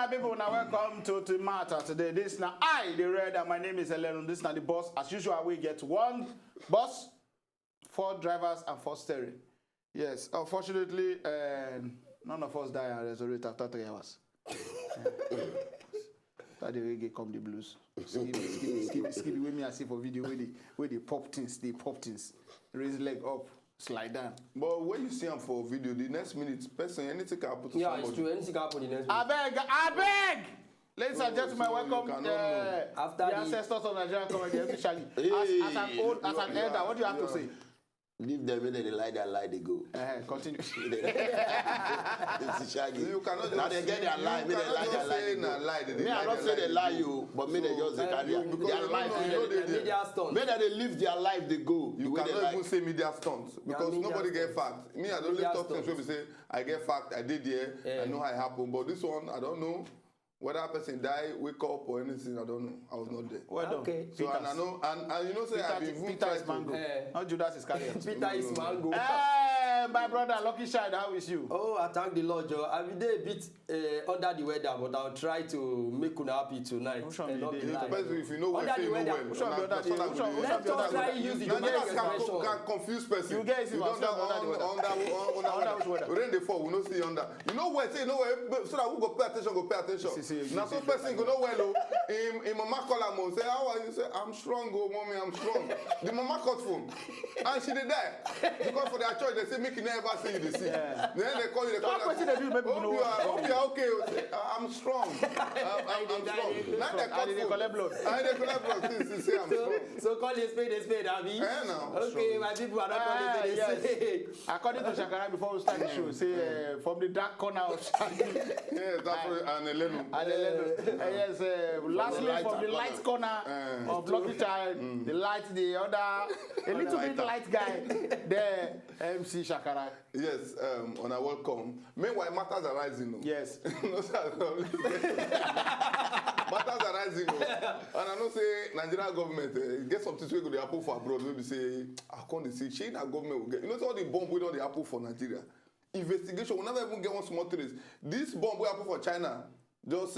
my people, now welcome to Matter today. This now I, the Red, and my name is Elenu. This now the boss. As usual, we get one bus, 4 drivers, and 4 steering. Yes, unfortunately, none of us die and resurrect after 3 hours. That the reggae come the blues. Skip with me and see for video where they pop things, raise leg up, slide down. But when you see them for video, the next minute, person, anything can happen to somebody. Yeah, it's true. Anything can happen the next I minute. beg! Ladies and gentlemen, welcome After the ancestors of Nigerian comedy, Shaggy. As an elder, what do you have to say? Leave them, when they lie, they go. Continue. It's Shaggy. You cannot just now they get their lie, they lie, they go. Me, I not say they lie you, but me they just carry their life. Media stunts. Me that they live their life, they go. You cannot even say media stunts because nobody get fact. Me, I don't live top things where we say I get fact, I did here, I know how it happened. But this one, I don't know. Whether a person die, wake up or anything, I don't know. I was not there. Well done. Okay. So and I know, and you know, say I've been Peter is mango. Not Judas Iscariot. Peter is mango. Hey, my brother, Lucky Child, how is you? Oh, I thank the Lord, Joe. I'm a bit under the weather, but I'll try to make you happy tonight. Which one and not you be did? lying. Especially if you know where Under you the weather. well. Which one be under the Let's just try to use the generic expression. Can confuse person. You guys see under rain dey fall, we no see under. You know where, say, you know where, so that we go pay attention. Now, some person go know well, in mama call am, say, how are you? Say, I'm strong, oh, mommy, I'm strong. The mama cut phone, and she did die. Because for their church, they say, make you never see you, they see. Then they call you, What question they do, maybe you know hope you are okay. Say, I'm strong. I'm strong. Now they cut phone. collect blood. And they collect blood, say, I'm strong. So call a spade, Abby. Now. Okay, my people are not calling it a spade. According to Shakara, before we start the show, say from the dark corner of Shaggy. Yes, that's and Elenu. Yes, lastly from the light corner of Lucky Child, the light, the other, a little bit light guy, there, MC Shakara. Yes, on a welcome. Meanwhile, matters are rising. Yes. Matters are rising. And I know say Nigerian government get something to go the apple for abroad. Maybe say, I can't see, China government will get. You know, all the bomb we don't the apple for Nigeria. Investigation, we'll never even get one small trace. This bomb we apple for China, just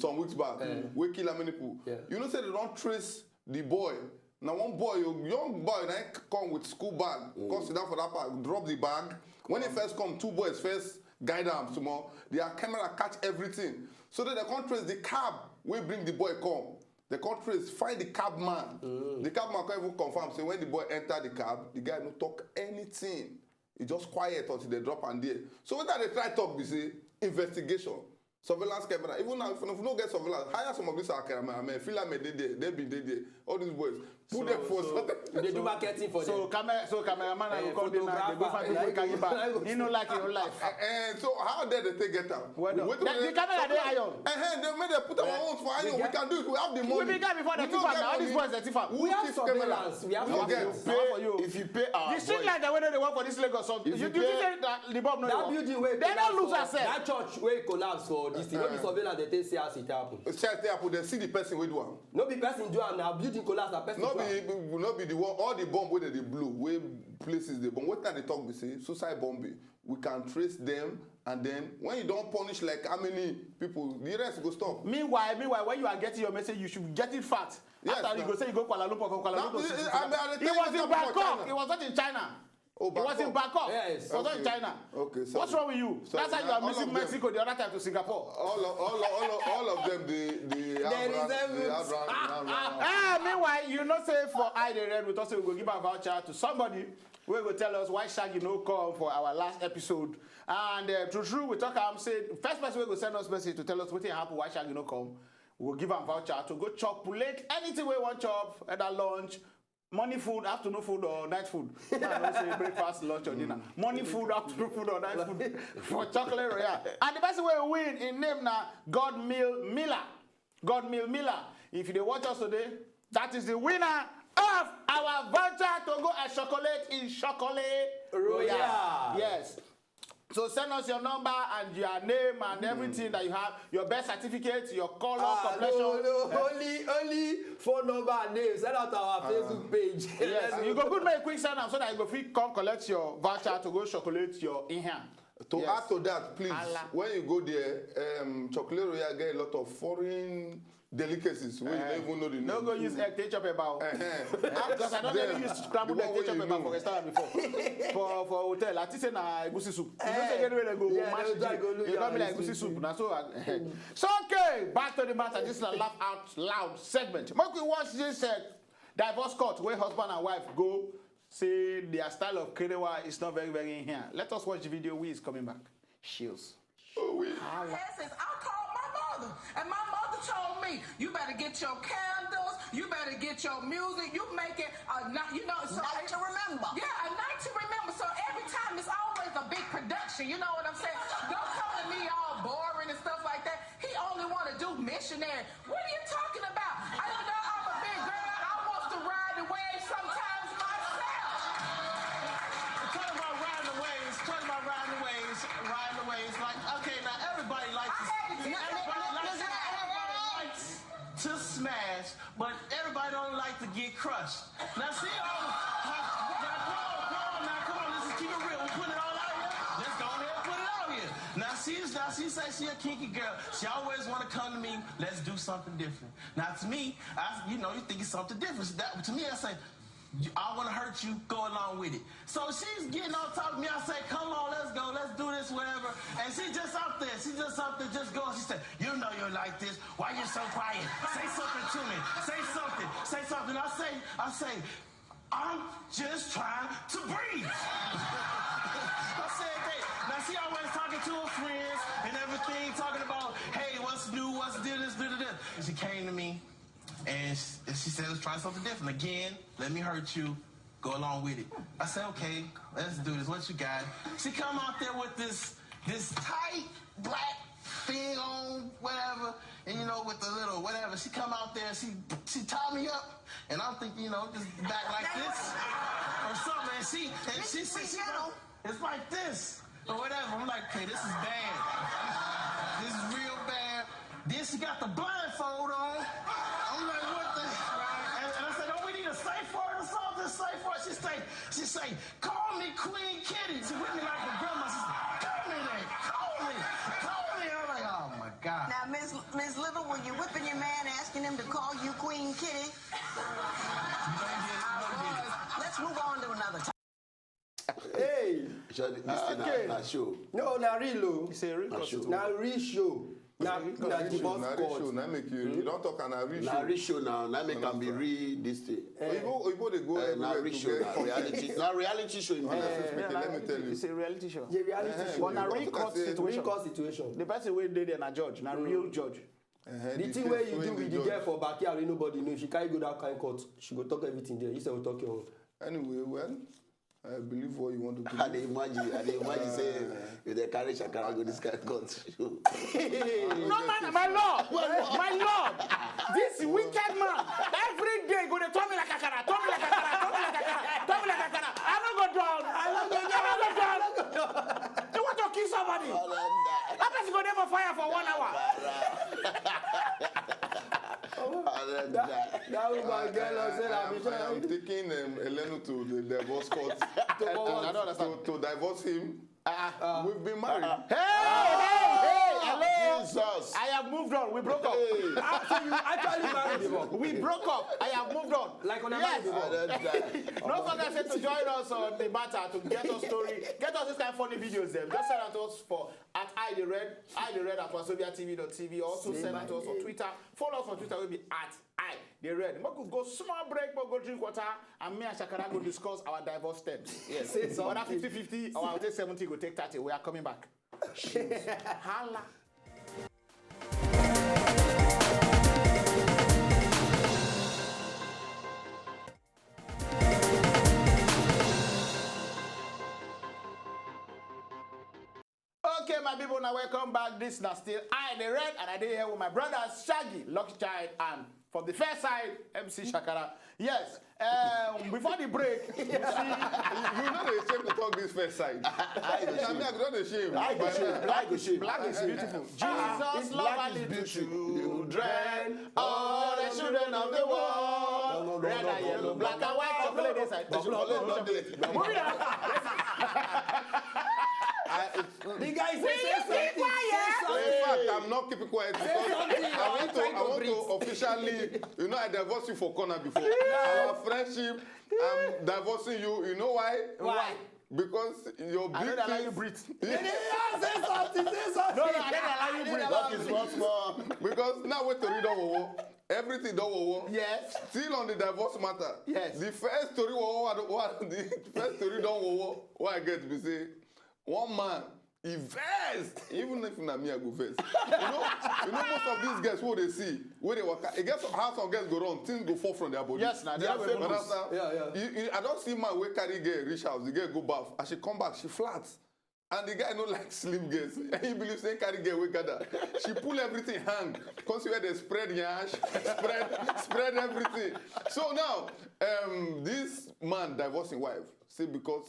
some weeks back, we kill how many people. Yeah. You know, say they don't trace the boy. Now one boy, a young boy, now come with school bag, come sit down for that park, drop the bag. When he first come, 2 boys first guide them tomorrow. Their camera catch everything. So that they can't trace the cab we bring the boy come. They can't trace, find the cab man. The cab man can't even confirm. So when the boy enter the cab, the guy no talk anything. He just quiet until they drop and there. So when they try talk, we say investigation. Surveillance camera. Even now, if you don't get surveillance, hire some of these cameramen. Feel like they be there. All these boys. Put them for something. They do marketing for them. So cameraman, I will come in now. They go find people carry back. He no like it, no life. So how dare they take get out? Well done. The camera they iron. They made them put our own for iron. We can do it. We have the money. We be guy before the tifa now. All these boys the tifa. We have surveillance. We have surveillance. If you pay our the street like that when they work for this Lagos song. You say that the bomb no. That building where they don't lose ourselves. That church where collapse for this thing. No be surveillance. They take say as it happen. They see the person we do am. No be person do am now. Building collapse. That person. No be the one. All the bomb where they blew, where places they bomb. What time they talk? We say suicide bombing. We can trace them, and then when you don't punish like how many people, the rest go stop. Meanwhile, when you are getting your message, you should get it fast. Yes, after you go say you go Kuala Lumpur, He was in Bangkok. He was not in China. Oh, it was in Bangkok. Yes. It was not in China. Okay. Sorry. What's wrong with you? Sorry. That's how you are missing Mexico the other time to Singapore. All of them, they have meanwhile, you know, say for I the Red, we thought we will give a voucher to somebody who will tell us why Shaggy no come for our last episode. And true, we talk. I'm saying first person will send us message to tell us what happened, why Shaggy no come. We'll give a voucher to go chop, plate anything we want chop, either lunch. Morning food, afternoon food, or night food. I don't say breakfast, lunch, or dinner. Morning food, afternoon food, or night food for Chocolate Royale. And the person will win in name now, God Mill Miller. God Mill Miller. If you watch us today, that is the winner of our voucher to go and chocolate in Chocolate Royale. Yes. So send us your number and your name and everything that you have, your birth certificate, your color, complexion. No, only phone number and name. Send out our Facebook page. Yes, you go put me a quick sign up so that you go free come collect your voucher to go chocolate your in-hand. To Yes. add to that, please, when you go there, Chocolate Royale get a lot of foreign delicacies where you don't even know the name. No go use egg take chop about. Because I don't ever use scrambled egg take chop about for restaurant before. for hotel, I think say na egusi soup. You don't say anywhere they go mash it. You come be like egusi soup. Na so. So okay, back to the matter. This is a laugh out loud segment. Make we watch this divorce court where husband and wife go say their style of kerewa is not very in here. Let us watch the video. We is coming back. Shields. Oh, we. I called my mother, and my mother told me, you better get your candles, you better get your music, you make it a night, you know, so night to remember. Yeah, a night to remember. So every time it's always a big production, you know what I'm saying? Don't come to me all boring and stuff like that. He only want to do missionary. What are you talking about? I don't know, I'm a big girl. I want to ride the wave sometimes myself. Talking about riding the waves, like, okay, now everybody likes to smash, but everybody don't like to get crushed. Now see, come on, let's just keep it real. We put it all out here. Let's go ahead and put it out here. Now she say she a kinky girl. She always want to come to me. Let's do something different. Now to me, you think it's something different. To me, I say, I want to hurt you, go along with it. So she's getting on top of me. I say, come on, let's go, let's do this, whatever. And she's just up there, just going. She said, you know you're like this. Why you so quiet? Say something to me. Say something. I say, I'm just trying to breathe. I said, hey, now she always talking to her friends and everything, talking about, hey, what's new, what's this. And she came to me. And she said, let's try something different. Again, let me hurt you. Go along with it. I said, okay, let's do this. What you got? She come out there with this tight black thing on, whatever, and with the little whatever. She come out there, she tied me up, and I'm thinking, just back like this or something. And she it's like this or whatever. I'm like, okay, this is bad. This is real bad. Then she got the blindfold on. I'm like, what the? And I said, don't we need a safe word or something? Safe word. She say, call me Queen Kitty. She with me like a grandma. She said, call me that. Call me. I'm like, oh my God. Now, Miss Little, were you whipping your man asking him to call you Queen Kitty? Let's move on to another topic. Hey. Okay. Na show. No, na real. It's a real show. Na real show. Na divorce court. Show, now make you don't talk on a real show. Na real show now. Na make can be real this thing. Oyibo dey go Na everywhere real to show. get Na reality. Na reality show. Honestly speaking, let me tell you. It's a reality show. The reality show. But na real court situation. Real court situation. The person wey dey there na judge, na real judge. The thing where you do with the girl for backyard, nobody knows. She can't go that kind of court. She go talk everything there. You say we talk your own. Anyway, well, I believe what you want to do. I dey imagine say if they carry Shakara go this kind of court. No man, my lord, this wicked man. Every day go dey turn me like akara. I no go down. You want to kill somebody? That person go never fire for 1 hour. That woman girl said I am taking Elenu to the divorce court to divorce him. We've been married. Hey, hello. Jesus. I have moved on. We broke up. so you actually married before? We broke up. I have moved on. Like on a yes. before? Don't forget to join us on the matter to get us story, get us this kind of funny videos. Them just send out to us for at @IDEYRED at Wazobia TV.tv. Also send out to us on Twitter. Follow us on Twitter. We'll be at IDEYRED. We could go small break. We'll go drink water, and me and Shakara go discuss our divorce steps. Yes. So that 50-50, or I'll take 70. Go take 30. We are coming back. Hala. Okay, my people, now welcome back. This is still IDEYRED, and I did here with my brothers Shaggy, Lucky Child, and from the fair side, MC Shakara. Yes, before the break, you see, you know the shame to talk this first side. I mean, I'm not ashamed. Black is beautiful. Jesus, love and little children, all the children of the world. Red and yellow, black and white, chocolate inside. Moving on. The guy say something. In fact, I'm not keeping quiet because I want to officially, I divorced you for corner before. Our friendship, I'm divorcing you. You know why? Why? Because your big I don't allow you things- breathe. Say something. No, I don't allow you breathe. That is not more. Because now wait to read on everything don't wo. Yes. Still on the divorce matter. Yes. The first story the first story don't wo. What I get to say, one man he versed, even if na me I go vex. You know most of these guys who they see, where they work, it gets how some guys go wrong, things go fall from their body. Yes, now they are famous. famous. Yeah. I don't see man where carry girl reach house, the girl go bath, and she come back, she flat. And the guy no like slim girls. And he believes they carry girl we gather. She pull everything hang. Come see where they spread yash, spread everything. So now, this man divorcing wife, say because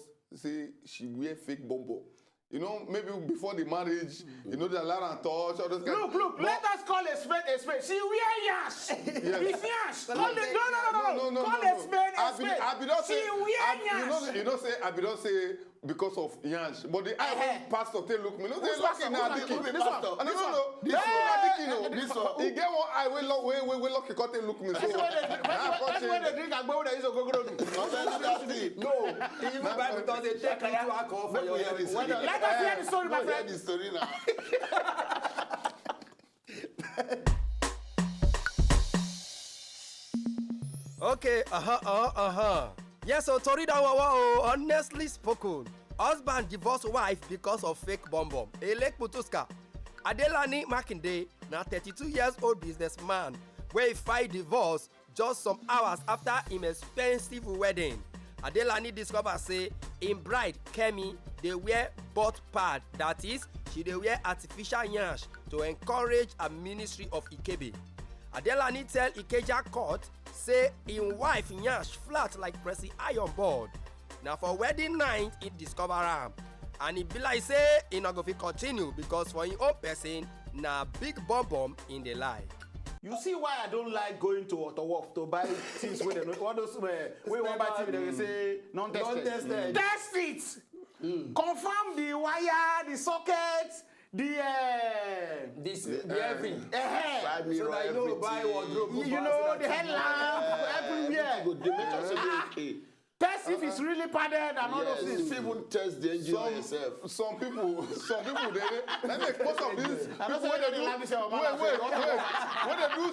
she wear fake bumbo. Maybe before the marriage, the Lara and touch, all those guys. Look, let us call a spade a spade. She wear yash. It's yash. Call it, no. Call a spade a spade. She wear yash. I don't say because of yash, but the pastor tell look me. No, they lucky now. This one. He get one eye we lucky cut look me. That's why they drink agbo that is a go. No, even Bible does they take into alcohol for your health. Let us hear the story, my friend. The story now. Okay, Yes, so Tori honestly spoken. Husband divorced wife because of fake bomb. Elek Putuska. Adelani Makinde, now 32 years old businessman, where he filed divorce just some hours after him expensive wedding. Adelani discover say in bride Kemi they wear butt pad, that is, she they wear artificial yansh to encourage a ministry of Ikebe. Adelani tell Ikeja court say in wife yansh flat like pressing iron board. Now for wedding night he discover am, and he be like say he not go fit continue because for his own person na big bomb in the life. You see why I don't like going to Otowolf to buy things when they know all those we want buy TV they say non-tested. Test it. Confirm the wire, the socket, the everything. So that you know buy wardrobe. The headlamp everywhere. Test if it's really padded and all those things. People test the engine on yourself. Some people, they make most of these people when they do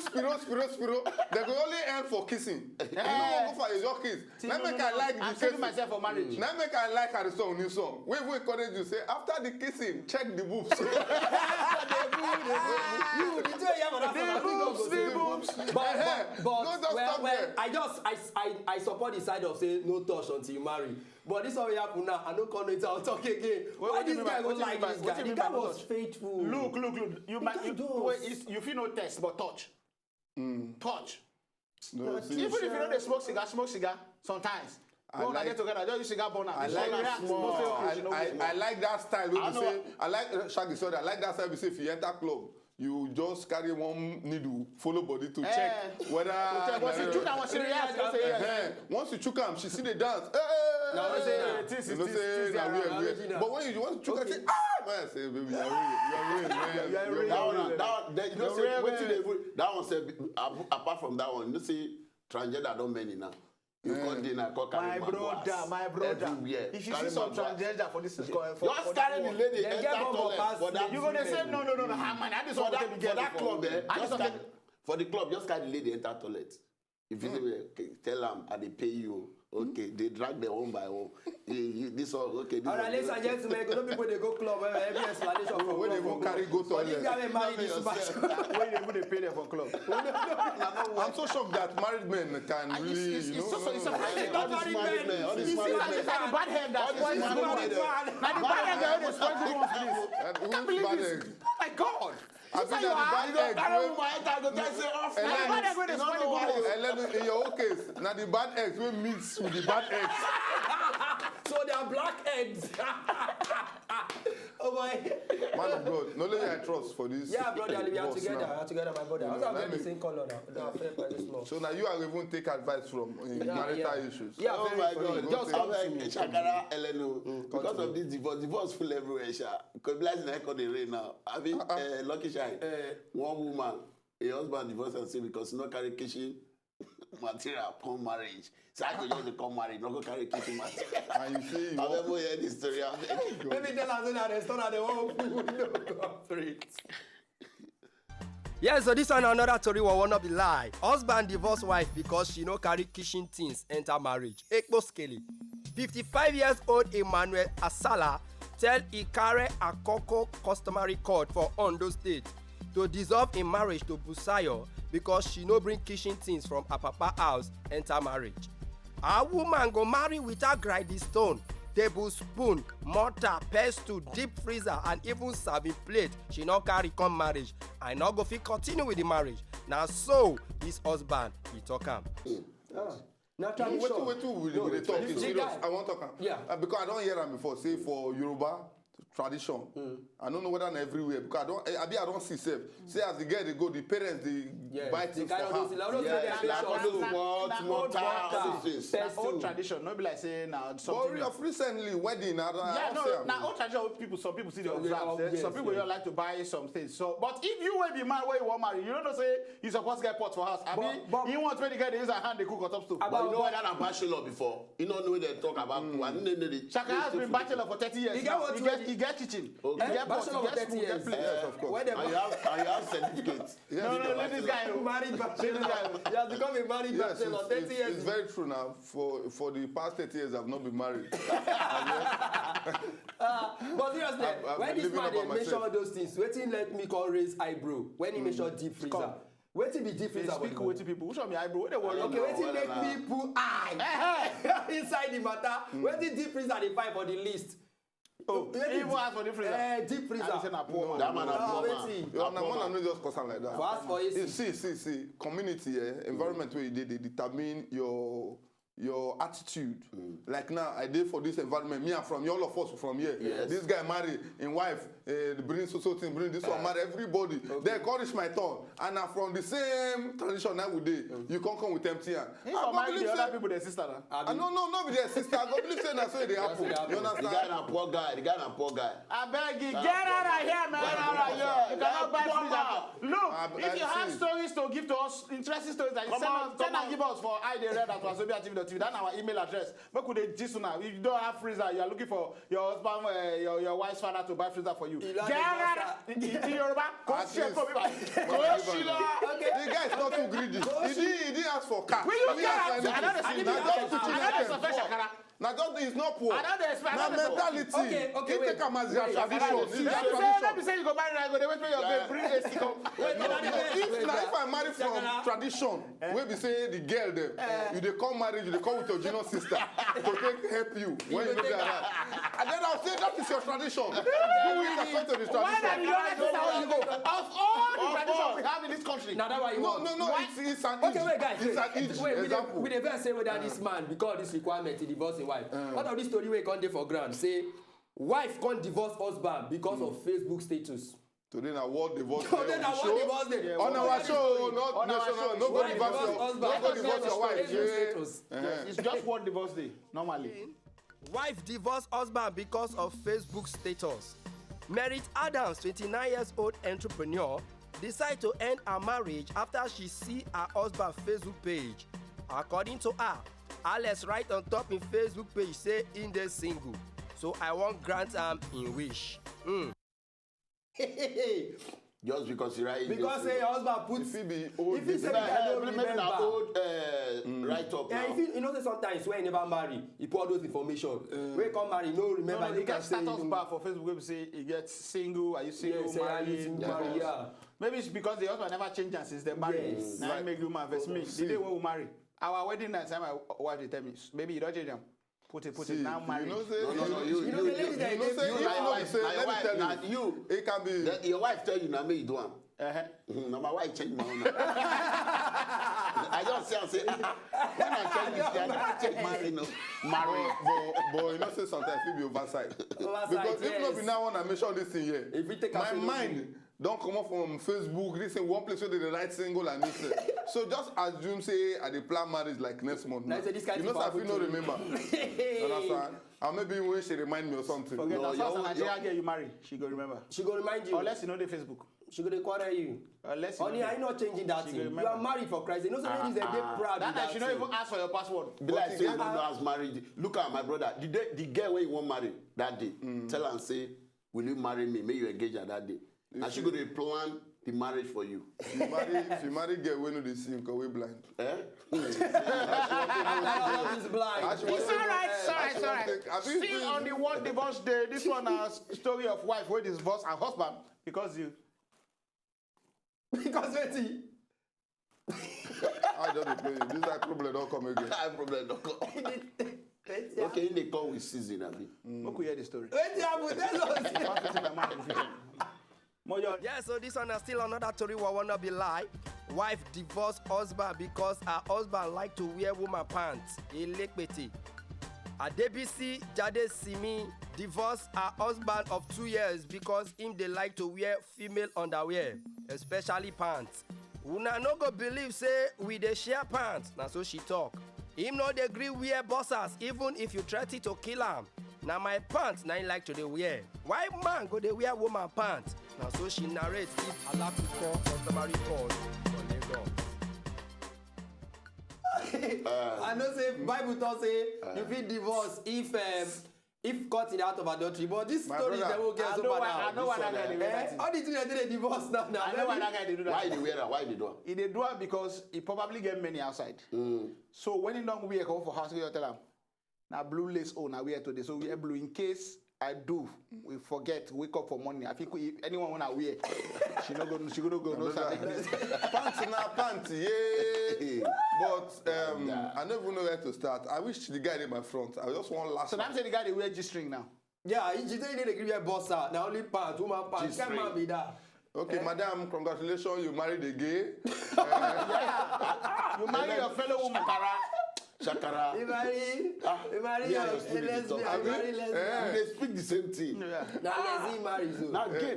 spiro, they go only end for kissing. You don't go for your kiss. Now make I like I'm saving myself for marriage. Now make I like her song, new song. We encourage you say after the kissing, check the boobs. I support the side of saying no touch until you marry. But this already happened now. I don't call it. I'll talk again. Why this guy don't like this guy? The guy was faithful. Look. You feel no test, but touch. Touch. No, Even if you know they smoke cigar sometimes. Go on, get together. Just use cigar burner. I like that style. I like Shaggy. Sorry, I like that style. We say if you enter club, you just carry one needle, follow body to check whether. Once you chook am, she react. Once you chook am, she see the dance. But when you want to chook am, say man, say baby, you're real. That one said. Apart from that one, you see transgender don't many now. You call dinner, call my brother. Everywhere. If you see some transgender for this, just carry the lady enter toilet. You gonna say no. Man, I just want to be for that club. For the club, just carry the lady enter toilet. If you say, tell them, and they pay you. Okay, they drag them one by one. This one, okay. All right, ladies and gentlemen, no people they go club every explanation from when they go carry go toilet. If you haven't married this when they pay them for club. I'm so shocked that married men can really, It's surprising. All these married men. It's the bad head that's why it's married. Now the bad head that always point to one. I can't believe this. Oh my God. I think that in your own case, now the bad eggs will mix with the bad eggs. So they are black eggs. Oh boy. Man of God, no lady I trust for this. Yeah, brother, we are boss together. now. We are together, my brother. No, Also, I'm let the me- same color now. No, fair by this small. So now you are even take advice from marital issues. Yeah, Oh very my funny. God! Just come to me. Shakara Eleno, because of this divorce full everywhere. Because blessing I call the rain now. I mean, Lucky Shine. One woman, a husband divorced and say because no carry kitchen material upon marriage. So I could just come married, not go carry kitchen material. And you say you I've ever heard this story. Maybe tell us in a restaurant they won't cooperate. Yeah, so this one another story will wanna be lie. Husband divorce wife because she no carry kitchen things enter marriage. Ekpo Skeli. 55 years old Emmanuel Asala tell Ikare Akoko customary court for Ondo State to dissolve in marriage to Busayo because she no bring kitchen things from her papa house enter marriage. A woman go marry without grinding stone, tablespoon, mortar, pestle, deep freezer and even serving plate. She no carry come marriage and no go fit continue with the marriage. Now so this husband he talk am. Na tradition. Wait, we dey talk. It's serious. I want to talk am. Yeah. Because I don't hear am before. Say for Yoruba tradition. I don't know whether na everywhere because I don't see self. Say as the girl they go, the parents they buy things for her. Old tradition, not be like saying now something. But recently wedding, Now old tradition people, some people see the observe. Some people don't like to buy some things. So, but if you will be man where you want marry, you don't know say you supposed to get pot for house. I mean, you want when the guy they use a hand they cook on top stove. But you know whether I'm bachelor before. You know when they talk about Shaka has been bachelor for 30 years. He get kitchen. Okay. He get pot, Bachelor he for get 30 food, he years. get plate. Yes, of course. and you have certificates. No, let this guy. Married bachelor. He has become a married Yes, bachelor. 30 years. it's very true now. For the past 30 years, I've not been married. But seriously, I've when been this living man they about mention myself. all those things, waiting let me call raise eyebrow. When he mention deep freezer, waiting be deep They freezer. speak with people. Which one be eyebrow? What they worry Okay, about? waiting make me put eye inside the matter. Waiting deep freezer they find for the list. Oh, even ask for the freezer. Deep freezer. I say na poor man. That man a poor man. Waiting. You know, no just cause am like that. For us for AC. See, community, environment where you did, they determine your attitude. Like now, I did for this environment. Me and from all of us from here. Yes. This guy married, in wife, bring so thing, bring this one, marry everybody. They encourage my turn, and I'm from the same tradition that we did. You can't come with empty hand. If I marry the other people, their sister. No, be their sister. I go believe saying that's why they happen. You The understand? guy na poor guy. I beg you, get out of here, man. Get out of here. You cannot buy freezer. Look, if you have stories to give to us, interesting stories that you send and give us for id@wazobia TV.tv. That's our email address. But could they just now? If you don't have freezer, you are looking for your husband, your wife's father to buy freezer for you. Get out of Yoruba. The guy is not too greedy. He didn't ask for car. Will you get out? Now just he's not poor. I don't expect Now mentality. Okay, He wait. take him as their Wait, tradition. It's their Let me tradition. say you go marry, I go. They wait for your babe. Bring a stick up. If I marry from tradition, we be say the girl them, you dey come marriage, you dey come with your junior sister to take help you when you know that. And then I'll say that is your tradition. Do it according to this Why tradition. not you go? Of all the traditions we have in this country. Now that why you want. No, it's an Okay, wait, guys. It's an each Wait, example. we never say whether this man, because this requirement, he divorce his wife. What of this story where he can't dey for ground? Say, wife can't divorce husband because of Facebook status. Today na World Divorce Today na World Divorce Day. Day. On our show, not national. No go Wife divorce divorce your, husband. no go divorce your wife. Facebook status. Yes, it's just one divorce day, normally. Wife divorce husband because of Facebook status. Merit Adams, 29 years old entrepreneur, decide to end her marriage after she see her husband Facebook page. According to her, Alex write on top in Facebook page say in dey single, so I wan grant am in wish. Just because you write. Because say her husband put. If he be old, If he say I don't maybe remember. na old write up Yeah, now. if you know say sometimes when he never marry, he put all those information. When he come marry, no remember. No, He you can get say status you- bar for Facebook where we say you get single, are you single, Yeah, say, are you married, single, married, divorced. yeah. Maybe it's because the husband never changed hands since they married. Yes. Now I make you man versus me. The day when we marry, our wedding night time, my wife they tell me, baby, you don't change them. Put it. Now married. You know say, No, You know the lady that you know say, you you like know wife, say, na let your me wife, tell na you. it can be. Then your wife tell you na me you do am. Uh-huh. Na my wife change my own. I see and say, when I check this, I never check marry, no. Marry. But you know, say sometimes it be oversight. Because if not, we now want to mention this thing here. If we take my mind don't come up from Facebook. This in one place where they write single and this. So just assume say I dey plan marriage like next month. Now. You know, I feel no remember. You understand? And maybe when she remind me or something. Forget that. So Nigeria girl you marry, she go remember. She go remind you. Unless you know the Facebook. She go quarter you. Unless you Honey, are you not changing that thing? You are married for Christ. You know, some ladies, they proud. That night, she don't even ask for your password. Be like, say you don't know as married. Look at my brother. The girl where you want marry that day, tell her and say, will you marry me? May you engage her that day. And she go to plan the marriage for you. If you marry girl, we know they see him because we blind. Eh? He's blind. It's all right. Still on the one divorce day, this one has story of wife who divorced her husband because you. Because wait. I don't play. This is problem don't come again. That problem don't come. Okay, they come with season, Abi. Okay, hear the story. Yeah, so this one is still another story we wanna be lie. Wife divorced husband because her husband like to wear woman pants. Elekpete. Adebisi Jade Simi divorced her husband of 2 years because him they like to wear female underwear, especially pants. Una no go believe say we dey share pants. Na so she talk. Him no dey agree wear boxers even if you threaten to kill am. Na my pants na him like to dey wear. Why man go dey wear woman pants? Na so she narrate if Alakuko customary call for Lagos. I know say Bible talk say you fit divorce if caught in the act of adultery, but this story is the whole girl so bad now. I know why that guy did that. All the children dey divorce now. I know why that guy did that. Why they wear her? Why they do He did do it because he probably get many outside. So when he don't wear come for house, he tell him, now blue lace now wear today. So we wear blue in case I do. We forget. Wake up for morning. I think if anyone wanna wear, she no go. No start taking this. Pants na pants, yeah. But I don't even know where to start. I wish the guy in my front. I just want last. So I'm saying the guy they wear G-string now. Yeah, he didn't agree with bossa. Now only pants, woman pants. Can't man be that. Okay, madam, congratulations, you married a gay. You marry your fellow woman, Kara. Shakara. You marry a lesbian. You marry lesbian. They speak the same thing. Now lesbian marry so. Now gay.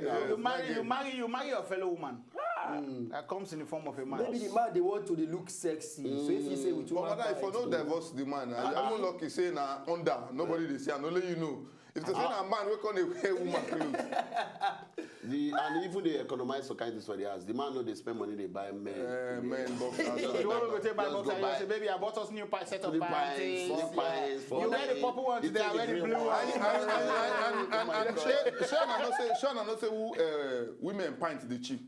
You marry your fellow woman. That comes in the form of a man. Maybe the man they want to look sexy. So if you say with woman But if you no divorce the man, I'm not lucky say na under. Nobody they say, and only you know. If they say a man, we can't wear woman clothes. And even they economize for kindness for the house. The man know they spend money, they buy men. Men boxers. You want to go take my box and you say, baby, I bought us new set of pants. You wear the purple one today, I wear the blue one. And Sean not say who women pint the cheap.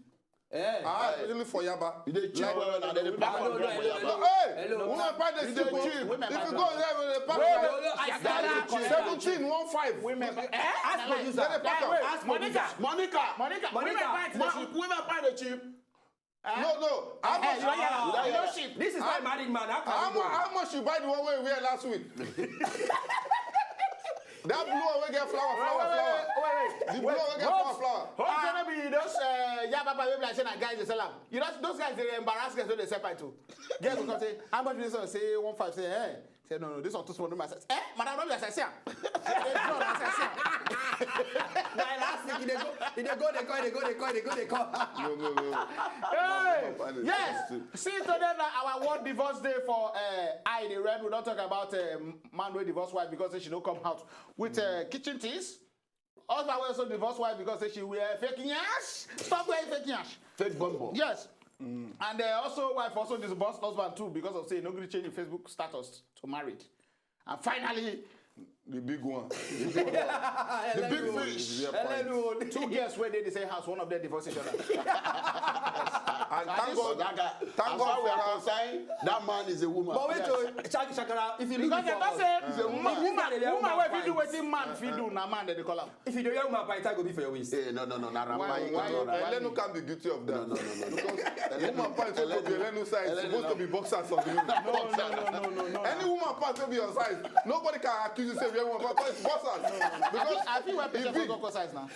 Especially for Yaba. They cheap and then they pack on for Yaba. Hey, women pint the cheap. If you go there with the pack 17, 1.5. Women ask producer. Monica. Women pint the cheap. No. This is my married man. How much you buy the one we wear last week? That blue one we get flower. Wait. The blue one we get flower. What's gonna be those Yababa baby like saying that guys they sell them? You know those guys they embarrass guys when they sell too. Guys will come say, how much this one? Say 1.5. Say say no, this one too small. No, say madam, no be as I say. They go. No. Hey, yes. Since today our world divorce day for the red, we don't talk about man with divorce wife because she don't come out with kitchen things. Husband will also divorce wife because she wear fake yash. Stop wearing fake yash. Fake bumbo. Yes. And also wife also divorced husband too because of saying no going to change the Facebook status to married. And finally, the big one. The big fish. 2 girls where they the same house, one of them divorced each other. And thank God we are concerned, that man is a woman. But wait, Shakara, if you look because they don't say woman if you do what man if you do, na man they call him. If you do your woman pint, go be for your waist. No. Why Elenu can't be guilty of that? No. Because woman pants supposed to be Elenu size, supposed to be boxers on the women. No. Any woman pants will be your size. Nobody can accuse you say you're a woman because it's boxers. Because I feel we're pictures of size now.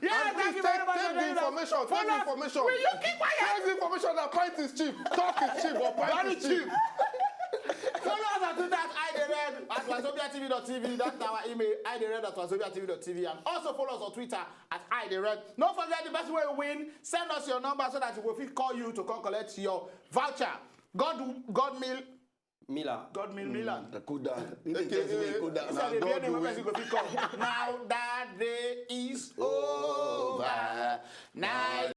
Yeah, thank you very much. Take the information. Take the information. Will you keep quiet? Take the information that pint is cheap. Talk is cheap, but pint is cheap. Follow us on Twitter at wazobiatv.tv. That's our email, idered@wazobiatv.tv. And also follow us on Twitter at idered. Don't forget the best way to win. Send us your number so that we will call you to come collect your voucher. God Milan. Cool down. Cool down. Now that day is over. Now